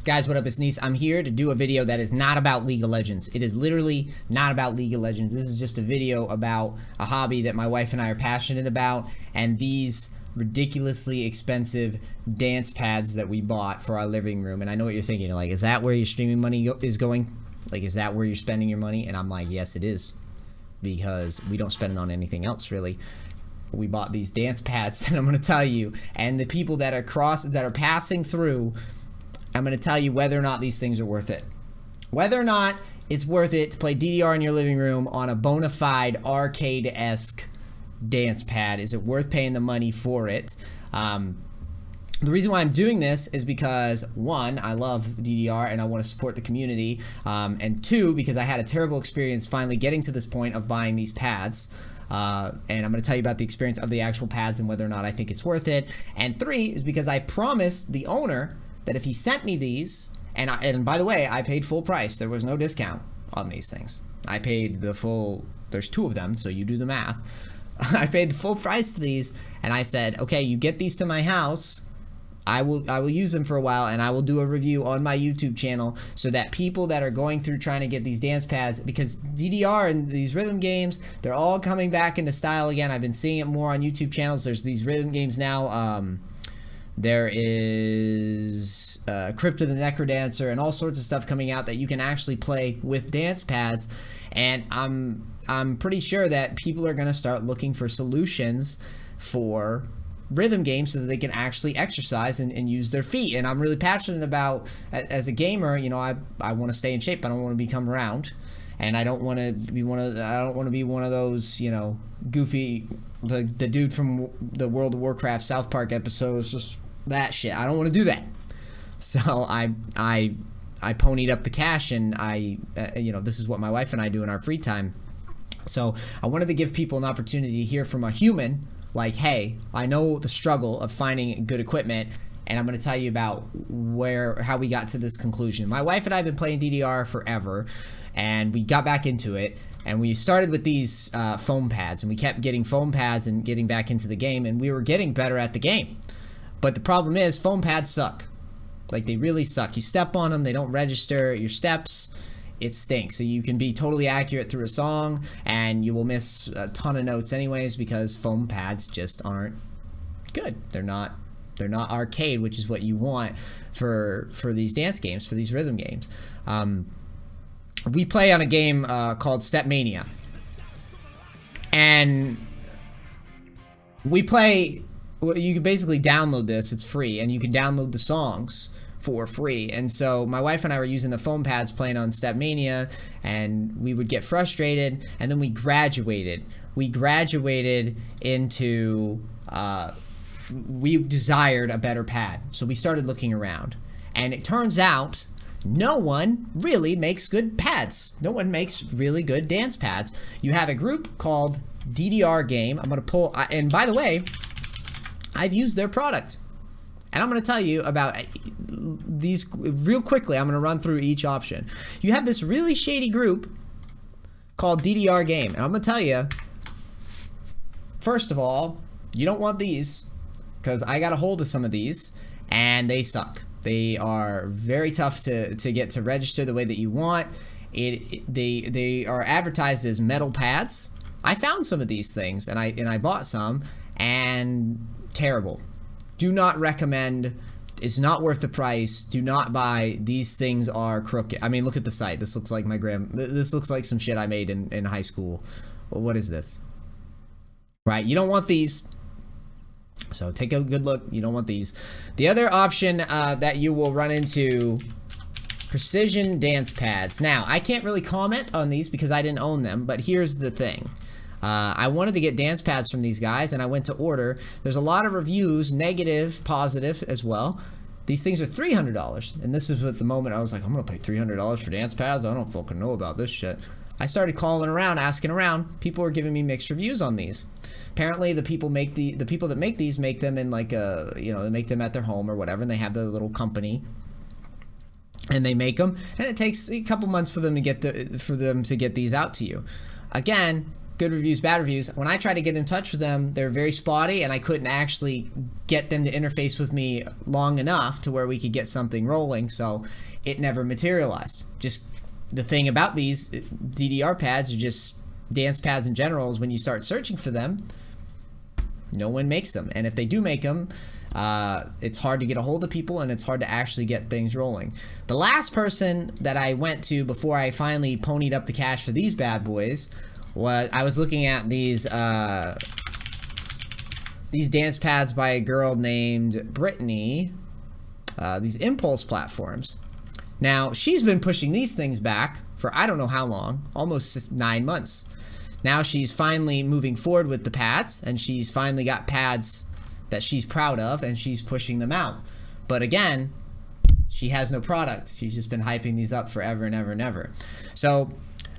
Guys, what up? It's NEACE. I'm here to do a video that is not about League of Legends. It is literally not about League of Legends. This is just a video about a hobby that my wife and I are passionate about, and these ridiculously expensive dance pads that we bought for our living room. And I know what you're thinking. You're like, is that where your streaming money is going? Like, is that where you're spending your money? And I'm like, yes, it is. Because we don't spend it on anything else, really. We bought these dance pads, and I'm going to tell you, and the people that are passing through, I'm going to tell you whether or not these things are worth it. Whether or not it's worth it to play DDR in your living room on a bona fide arcade-esque dance pad. Is it worth paying the money for it? The reason why I'm doing this is because, one, I love DDR and I want to support the community, and two, because I had a terrible experience finally getting to this point of buying these pads. And I'm going to tell you about the experience of the actual pads and whether or not I think it's worth it. And three is because I promised the owner that if he sent me these, and by the way, I paid full price. There was no discount on these things. I paid the full, there's two of them, so you do the math. I paid the full price for these, and I said, okay, you get these to my house, I will use them for a while, and I will do a review on my YouTube channel so that people that are going through trying to get these dance pads, because DDR and these rhythm games, they're all coming back into style again. I've been seeing it more on YouTube channels. There's these rhythm games now. There is Crypto the Necrodancer and all sorts of stuff coming out that you can actually play with dance pads, and I'm pretty sure that people are going to start looking for solutions for rhythm games so that they can actually exercise and use their feet. And I'm really passionate about, as a gamer, you know, I want to stay in shape. I don't want to become round, and I don't want to be one of those, you know, goofy, the dude from the World of Warcraft South Park episodes, just that shit. I don't want to do that. So I ponied up the cash, and you know, this is what my wife and I do in our free time. So I wanted to give people an opportunity to hear from a human, like, hey, I know the struggle of finding good equipment, and I'm going to tell you about how we got to this conclusion. My wife and I have been playing DDR forever, and we got back into it, and we started with these foam pads, and we kept getting foam pads and getting back into the game, and we were getting better at the game. But the problem is, foam pads suck. Like, they really suck. You step on them, they don't register your steps. It stinks. So you can be totally accurate through a song, and you will miss a ton of notes anyways, because foam pads just aren't good. They're not arcade, which is what you want for these dance games, for these rhythm games. We play on a game called StepmaniaX, and we play. You can basically download this. It's free, and you can download the songs for free. And so my wife and I were using the foam pads playing on StepmaniaX, and we would get frustrated, and then we graduated. We graduated into we desired a better pad, so we started looking around, and it turns out no one really makes good pads. No one makes really good dance pads. You have a group called DDR Game. I'm gonna pull, and by the way, I've used their product, and I'm going to tell you about these real quickly. I'm going to run through each option. You have this really shady group called DDR Game, and I'm going to tell you, first of all, you don't want these, because I got a hold of some of these, and they suck. They are very tough to get to register the way that you want. They are advertised as metal pads. I found some of these things, and I bought some, and terrible. Do not recommend. It's not worth the price. Do not buy. These things are crooked. I mean, look at the site. This looks like this looks like some shit I made in high school. Well, what is this? Right, you don't want these. So take a good look. You don't want these. The other option that you will run into, precision dance pads. Now, I can't really comment on these because I didn't own them, but here's the thing. I wanted to get dance pads from these guys, and I went to order. There's a lot of reviews, negative, positive as well. These things are $300, and this is at the moment I was like, I'm gonna pay $300 for dance pads? I don't fucking know about this shit. I started calling around, asking around. People were giving me mixed reviews on these. Apparently, the people that make these make them in like a, you know, they make them at their home or whatever, and they have their little company, and they make them, and it takes a couple months for them to get these out to you. Again, good reviews, bad reviews. When I tried to get in touch with them, they're very spotty, and I couldn't actually get them to interface with me long enough to where we could get something rolling, so it never materialized. Just the thing about these DDR pads, or just dance pads in general, is when you start searching for them, no one makes them. And if they do make them, it's hard to get a hold of people, and it's hard to actually get things rolling. The last person that I went to before I finally ponied up the cash for these bad boys was, I was looking at these dance pads by a girl named Brittany, these Impulse platforms. Now, she's been pushing these things back for I don't know how long, almost 9 months. Now she's finally moving forward with the pads, and she's finally got pads that she's proud of, and she's pushing them out. But again, she has no product. She's just been hyping these up forever and ever and ever. So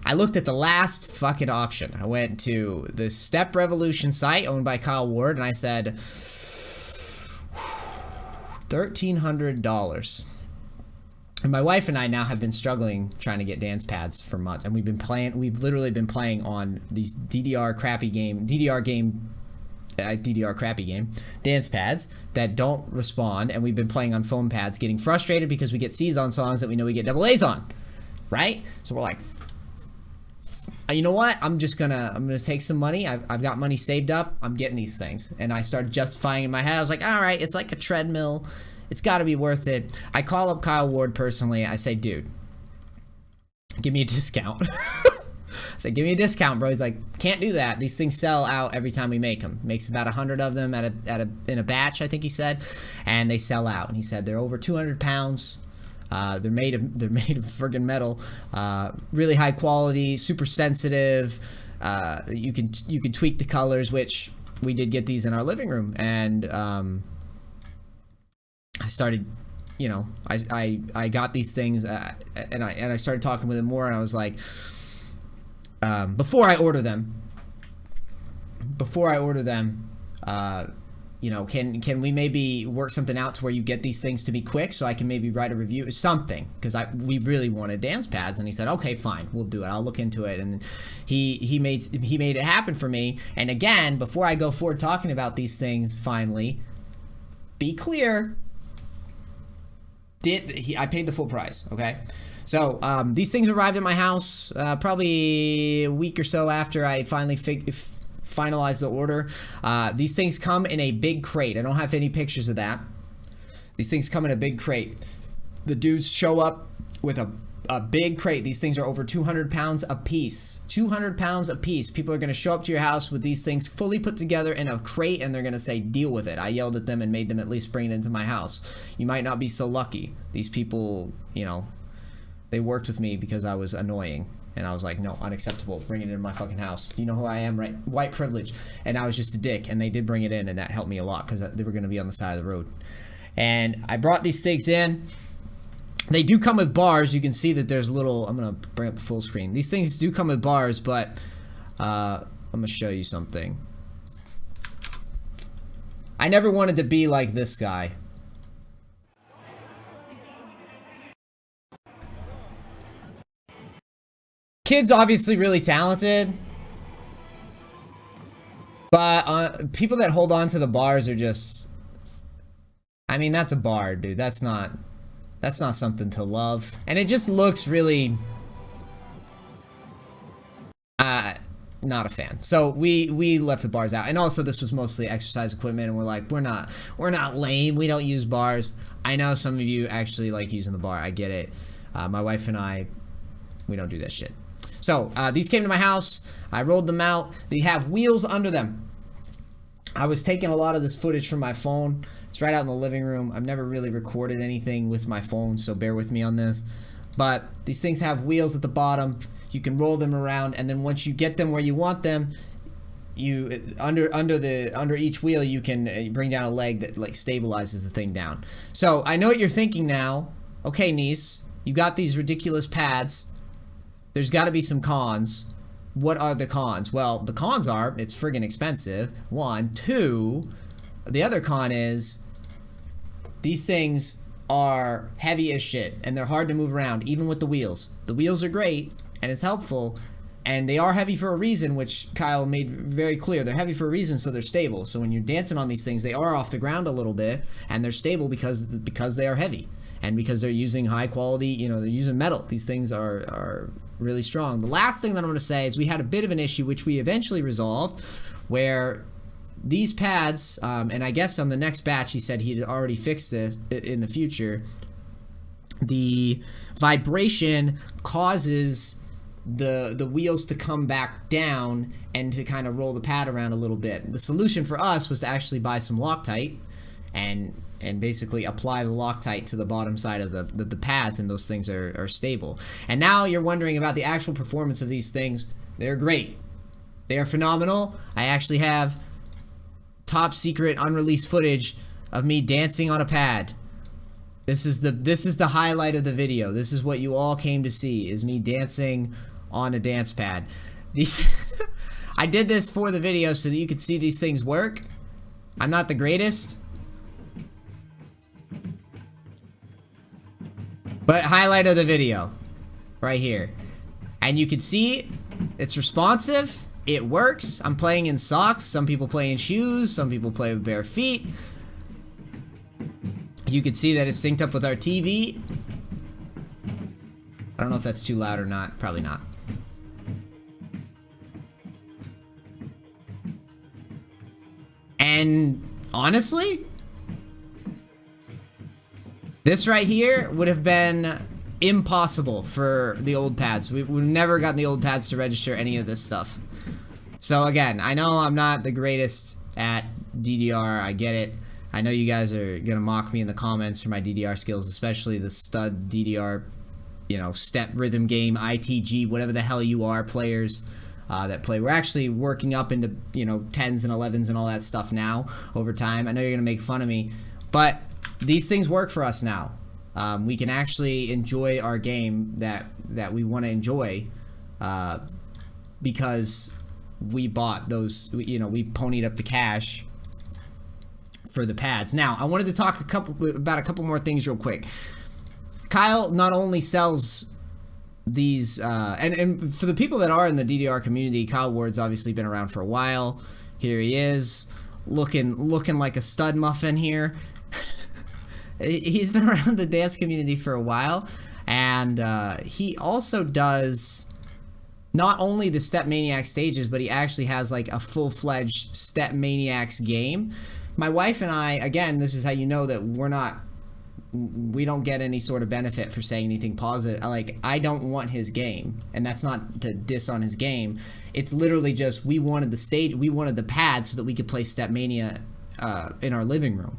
I looked at the last fucking option. I went to the Step Revolution site owned by Kyle Ward, and I said $1,300. And my wife and I now have been struggling trying to get dance pads for months, and we've literally been playing on these DDR crappy game dance pads that don't respond, and we've been playing on foam pads, getting frustrated because we get C's on songs that we know we get double A's on, right? So we're like, you know what? I'm gonna take some money. I've got money saved up. I'm getting these things, and I started justifying in my head. I was like, all right, it's like a treadmill. It's got to be worth it. I call up Kyle Ward personally. I say, dude, give me a discount. I say, give me a discount, bro. He's like, can't do that. These things sell out every time we make them. Makes about 100 of them in a batch, I think he said, and they sell out. And he said they're over 200 pounds. They're made of friggin' metal. Really high quality, super sensitive. You can tweak the colors, which we did get these in our living room, and I started, you know, I got these things, and I started talking with him more, and I was like, before I order them, you know, can we maybe work something out to where you get these things to be quick, so I can maybe write a review, something, because we really wanted dance pads. And he said, okay, fine, we'll do it. I'll look into it. And he made it happen for me. And again, before I go forward talking about these things, finally, be clear. I paid the full price, okay? So these things arrived at my house probably a week or so after I finally finalized the order. These things come in a big crate. I don't have any pictures of that. These things come in a big crate. The dudes show up with a big crate. These things are over 200 pounds a piece. 200 pounds a piece. People are going to show up to your house with these things fully put together in a crate, and they're going to say, deal with it. I yelled at them and made them at least bring it into my house. You might not be so lucky. These people, you know, they worked with me because I was annoying. And I was like, no, unacceptable. Bring it into my fucking house. You know who I am, right? White privilege. And I was just a dick. And they did bring it in, and that helped me a lot because they were going to be on the side of the road. And I brought these things in. They do come with bars. You can see that there's a little... I'm going to bring up the full screen. These things do come with bars, but I'm going to show you something. I never wanted to be like this guy. Kid's obviously really talented, but people that hold on to the bars are just... I mean, that's a bar, dude. That's not something to love. And it just looks really... not a fan. So we left the bars out. And also this was mostly exercise equipment, and we're like, we're not lame. We don't use bars. I know some of you actually like using the bar. I get it. My wife and I, we don't do that shit. So these came to my house. I rolled them out. They have wheels under them. I was taking a lot of this footage from my phone. It's right out in the living room. I've never really recorded anything with my phone, so bear with me on this. But these things have wheels at the bottom. You can roll them around, and then once you get them where you want them, you under each wheel you can bring down a leg that like stabilizes the thing down. So I know what you're thinking now. Okay, NEACE, you got these ridiculous pads. There's got to be some cons. What are the cons? Well, the cons are it's friggin' expensive. 1, 2. The other con is these things are heavy as shit, and they're hard to move around, even with the wheels. The wheels are great, and it's helpful, And they are heavy for a reason, which Kyle made very clear. They're heavy for a reason, so they're stable. So when you're dancing on these things, they are off the ground a little bit, and they're stable because they are heavy, and because they're using high quality, they're using metal. These things are really strong. The last thing that I'm going to say is we had a bit of an issue, which we eventually resolved, where these pads, and I guess on the next batch he said he'd already fixed this in the future, the vibration causes the wheels to come back down and to kind of roll the pad around a little bit. The solution for us was to actually buy some Loctite and basically apply the Loctite to the bottom side of the pads, and those things are stable. And now you're wondering about the actual performance of these things. They're great. They are phenomenal. I actually have top secret unreleased footage of me dancing on a pad. This is the highlight of the video. This is what you all came to see, is me dancing on a dance pad. I did this for the video so that you could see these things work. I'm not the greatest, but highlight of the video right here, and you can see it's responsive. It works. I'm playing in socks. Some people play in shoes. Some people play with bare feet. You can see that it's synced up with our TV. I don't know if that's too loud or not. Probably not. And honestly, this right here would have been impossible for the old pads. We've never gotten the old pads to register any of this stuff. So again, I know I'm not the greatest at DDR. I get it. I know you guys are gonna mock me in the comments for my DDR skills, especially the stud DDR, step rhythm game, ITG, whatever the hell you are, players that play. We're actually working up into 10s and 11s and all that stuff now over time. I know you're gonna make fun of me, but these things work for us now. We can actually enjoy our game that we want to enjoy because we bought those. We ponied up the cash for the pads. Now, I wanted to talk about a couple more things real quick. Kyle not only sells these, and for the people that are in the DDR community, Kyle Ward's obviously been around for a while. Here he is, looking like a stud muffin here. He's been around the dance community for a while, and he also does not only the StepmaniaX stages, but he actually has like a full-fledged StepmaniaX game. My wife and I, again, this is how you know that we don't get any sort of benefit for saying anything positive. Like, I don't want his game, and that's not to diss on his game. It's literally just we wanted the stage, we wanted the pad so that we could play Stepmania in our living room.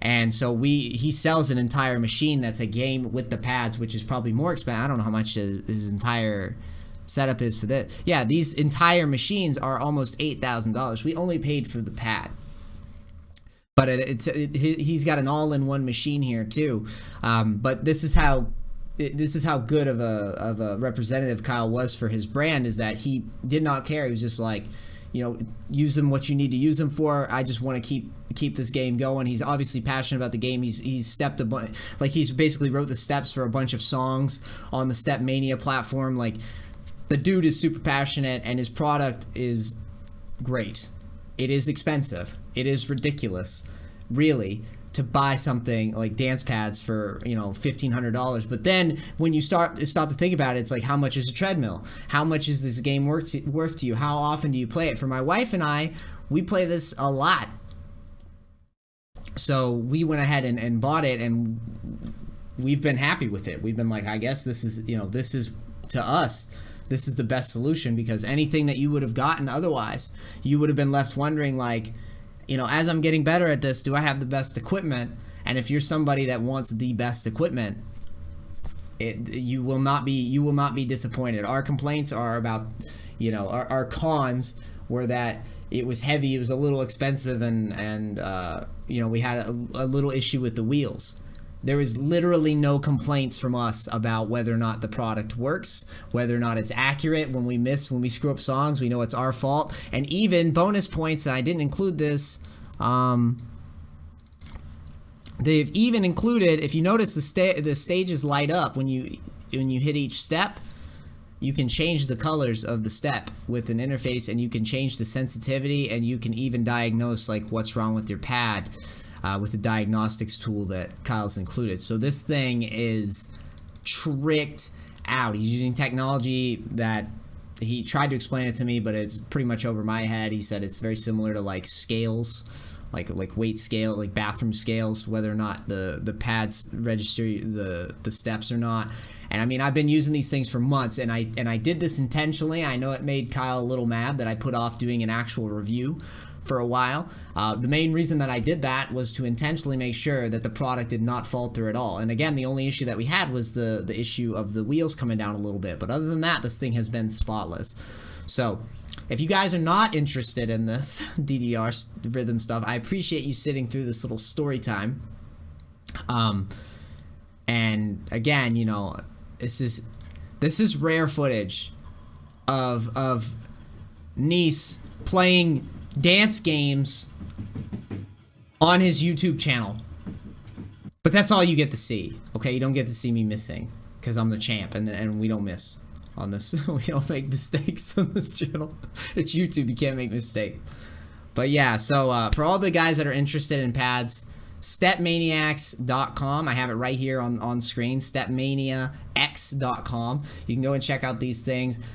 And so he sells an entire machine that's a game with the pads, which is probably more expensive. I don't know how much his entire setup is for this. Yeah, these entire machines are almost $8,000. We only paid for the pad. But he's got an all-in-one machine here too. But this is how good of a representative Kyle was for his brand, is that he did not care. He was just like, use them what you need to use them for. I just want to keep this game going. He's obviously passionate about the game. He's stepped a bunch, like he's basically wrote the steps for a bunch of songs on the Stepmania platform. Like, the dude is super passionate, and his product is great. It is expensive. It is ridiculous, really, to buy something like dance pads for $1,500. But then when you stop to think about it, it's like, how much is a treadmill? How much is this game worth to you? How often do you play it? For my wife and I, we play this a lot. So we went ahead and bought it, and we've been happy with it. We've been like, I guess this is to us, this is the best solution, because anything that you would have gotten otherwise, you would have been left wondering, like, as I'm getting better at this, do I have the best equipment? And if you're somebody that wants the best equipment, you will not be disappointed. Our complaints are about, our cons were that it was heavy, it was a little expensive, and we had a little issue with the wheels. There is literally no complaints from us about whether or not the product works, whether or not it's accurate. When we screw up songs, we know it's our fault. And even bonus points, and I didn't include this, they've even included, if you notice the stages light up when you hit each step, you can change the colors of the step with an interface, and you can change the sensitivity, and you can even diagnose like what's wrong with your pad with the diagnostics tool that Kyle's included. So this thing is tricked out. He's using technology that he tried to explain it to me, but it's pretty much over my head. He said it's very similar to like scales, like weight scale, like bathroom scales, whether or not the pads register the steps or not. And I mean, I've been using these things for months, and I did this intentionally. I know it made Kyle a little mad that I put off doing an actual review for a while. The main reason that I did that was to intentionally make sure that the product did not falter at all. And again, the only issue that we had was the issue of the wheels coming down a little bit. But other than that, this thing has been spotless. So if you guys are not interested in this DDR rhythm stuff, I appreciate you sitting through this little story time. And again, you know, this is rare footage of NEACE playing dance games on his YouTube channel. But that's all you get to see, okay? You don't get to see me missing, because I'm the champ, and we don't miss on this. We don't make mistakes on this channel. It's YouTube, you can't make mistakes. But yeah, so for all the guys that are interested in pads, StepmaniaX.com. I have it right here on screen, StepmaniaX.com. You can go and check out these things.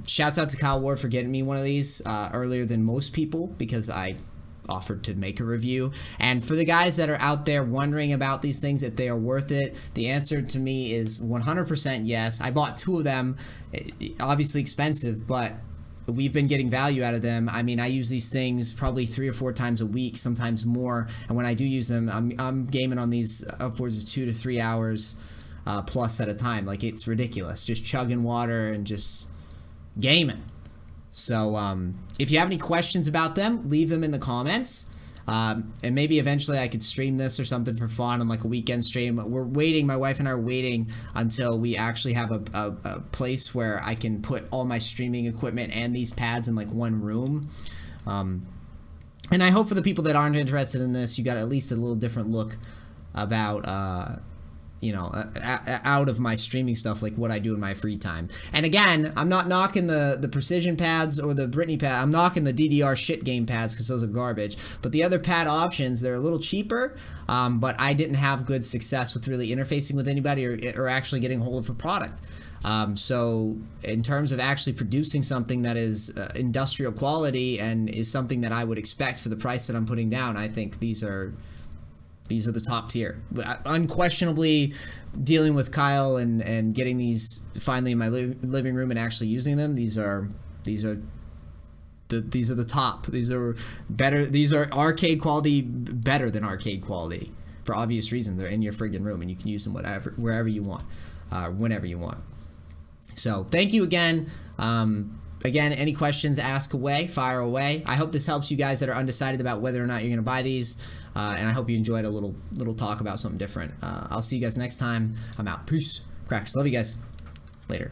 Shouts out to Kyle Ward for getting me one of these earlier than most people, because I offered to make a review. And for the guys that are out there wondering about these things, if they are worth it, the answer to me is 100% yes. I bought 2 of them, obviously expensive, but we've been getting value out of them. I mean, I use these things probably 3 or 4 times a week, sometimes more. And when I do use them, I'm gaming on these upwards of 2 to 3 hours plus at a time. Like, it's ridiculous. Just chugging water and just gaming. So if you have any questions about them, leave them in the comments. And maybe eventually I could stream this or something for fun on like a weekend stream. We're waiting, my wife and I are waiting until we actually have a place where I can put all my streaming equipment and these pads in like one room. And I hope for the people that aren't interested in this, you got at least a little different look about you know, out of my streaming stuff, like what I do in my free time. And again, I'm not knocking the precision pads or the Britney pad. I'm knocking the DDR shit game pads, because those are garbage. But the other pad options, they're a little cheaper, but I didn't have good success with really interfacing with anybody or actually getting hold of a product. So in terms of actually producing something that is industrial quality and is something that I would expect for the price that I'm putting down, I think these are the top tier. Unquestionably, dealing with Kyle and getting these finally in my living room and actually using them, these are the top. These are better. These are arcade quality, better than arcade quality, for obvious reasons. They're in your friggin' room, and you can use them wherever you want, whenever you want. So thank you again. Again, any questions, ask away, fire away. I hope this helps you guys that are undecided about whether or not you're going to buy these, and I hope you enjoyed a little talk about something different. I'll see you guys next time. I'm out. Peace. Crackers. Love you guys. Later.